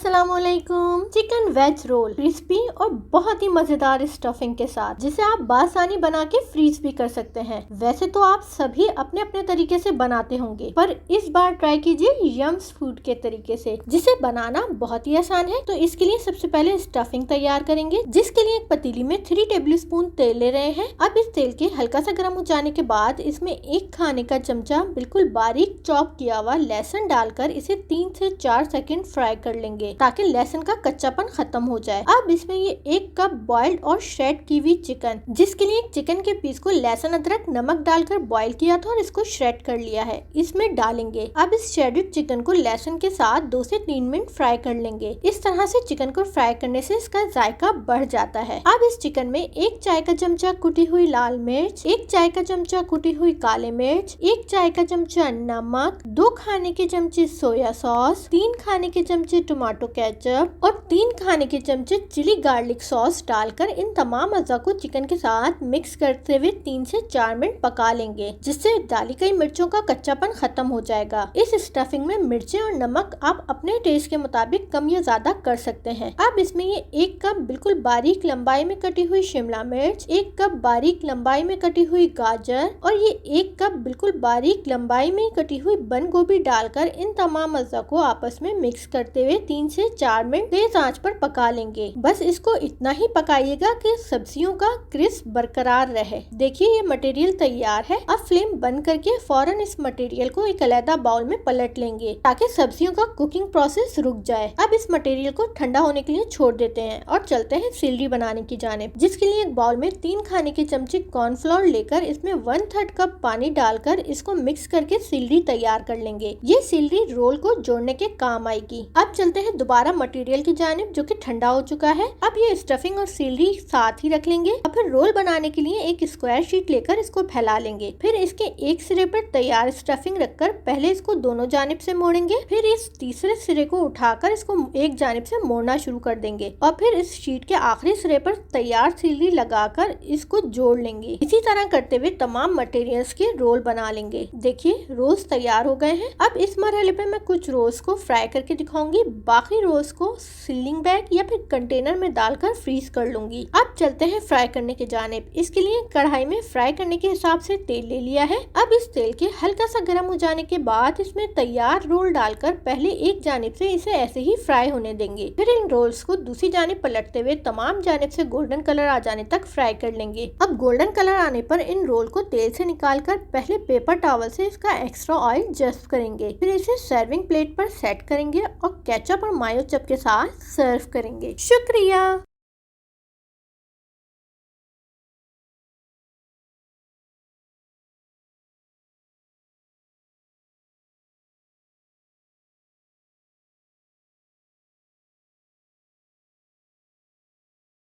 अस्सलामुअलैकुम। Chicken veg roll crispy और बहुत ही मजेदार स्टफिंग के साथ, जिसे आप बासानी बना के फ्रीज भी कर सकते हैं। वैसे तो आप सभी अपने अपने तरीके से बनाते होंगे, पर इस बार ट्राई कीजिए यम्स फूड के तरीके से, जिसे बनाना बहुत ही आसान है। तो इसके लिए सबसे पहले स्टफिंग तैयार करेंगे, जिसके लिए एक पतीली में 3 टेबल स्पून तेल ले रहे हैं। अब इस तेल के हल्का सा गर्म हो जाने के बाद इसमें 1 खाने का चमचा बिल्कुल बारीक चॉप किया हुआ लहसुन डालकर इसे 3 से 4 सेकंड फ्राई कर लेंगे, ताकि लहसुन का कच्चापन खत्म हो जाए। अब इसमें ये 1 कप बॉइल्ड और श्रेड की हुई चिकन, जिसके लिए चिकन के पीस को लहसुन अदरक नमक डालकर बॉईल किया था और इसको श्रेड कर लिया है, इसमें डालेंगे। अब इस श्रेडेड चिकन को लहसुन के साथ 2 से 3 मिनट फ्राई कर लेंगे। इस तरह से चिकन को फ्राई करने से इसका जायका बढ़ जाता है। अब इस चिकन में 1 चाय का चमचा कुटी हुई लाल मिर्च, 1 चाय का चमचा कुटी हुई काले मिर्च, 1 चाय का चमचा नमक, 2 खाने के चमचे सोया सॉस, 3 खाने के चमचे टमाटो केचप और 3 खाने के चमचे चिली गार्लिक सॉस डालकर इन तमाम अज्जा को चिकन के साथ मिक्स करते हुए 3 से 4 मिनट पका लेंगे, जिससे डाली गई मिर्चों का कच्चापन खत्म हो जाएगा। इस स्टफिंग में मिर्चें और नमक आप अपने टेस्ट के मुताबिक कम या ज्यादा कर सकते हैं। अब इसमें ये 1 कप बिल्कुल बारीक लंबाई में कटी हुई शिमला मिर्च, 1 कप बारीक लंबाई में कटी हुई गाजर और ये 1 कप बिल्कुल बारीक लंबाई में कटी हुई बंद गोभी डालकर इन तमाम अज्जा को आपस में मिक्स करते हुए 3 से 4 मिनट तेज आंच पर पका लेंगे। बस इसको इतना ही पकाइएगा कि सब्जियों का क्रिस्प बरकरार रहे। देखिए ये मटेरियल तैयार है। अब फ्लेम बंद करके फौरन इस मटेरियल को एक अलग बाउल में पलट लेंगे, ताकि सब्जियों का कुकिंग प्रोसेस रुक जाए। अब इस मटेरियल को ठंडा होने के लिए छोड़ देते हैं और चलते हैं सिल्ली बनाने की जानिब, जिसके लिए एक बाउल में 3 खाने के चमचे कॉर्नफ्लोर लेकर इसमें 1/3 कप पानी डालकर इसको मिक्स करके सिल्ली तैयार कर लेंगे। ये सिल्ली रोल को जोड़ने के काम आएगी। अब चलते हैं दोबारा मटेरियल की जानिब, जो कि ठंडा हो चुका है। अब ये स्टफिंग और सिल्ली साथ ही रख लेंगे और फिर रोल बनाने के लिए एक स्क्वायर शीट लेकर इसको फैला लेंगे। फिर इसके एक सिरे पर तैयार स्टफिंग रखकर पहले इसको दोनों जानिब से मोड़ेंगे, फिर इस तीसरे सिरे को उठाकर इसको एक जानिब से मोड़ना शुरू कर देंगे और फिर इस शीट के आखिरी सिरे पर तैयार सिल्ली लगाकर इसको जोड़ लेंगे। इसी तरह करते हुए तमाम मटेरियल्स के रोल बना लेंगे। देखिए रोल्स तैयार हो गए हैं। अब इस मरहले पे मैं कुछ रोल्स को फ्राई करके दिखाऊंगी, बाकी रोल्स को सीलिंग बैग या फिर कंटेनर में डालकर फ्रीज कर लूंगी। अब चलते हैं फ्राई करने के जानिब। इसके लिए कढ़ाई में फ्राई करने के हिसाब से तेल ले लिया है। अब इस तेल के हल्का सा गर्म हो जाने के बाद इसमें तैयार रोल डालकर पहले एक जानिब से इसे ऐसे ही फ्राई होने देंगे। फिर इन रोल्स को दूसरी जानिब पलटते हुए तमाम जानिब से गोल्डन कलर आ जाने तक फ्राई कर लेंगे। अब गोल्डन कलर आने पर इन रोल को तेल से निकालकर पहले पेपर टॉवल से इसका एक्स्ट्रा ऑयल जस्ट करेंगे, फिर इसे सर्विंग प्लेट पर सेट करेंगे और केचप और मायो चप के साथ सर्व करेंगे। शुक्रिया।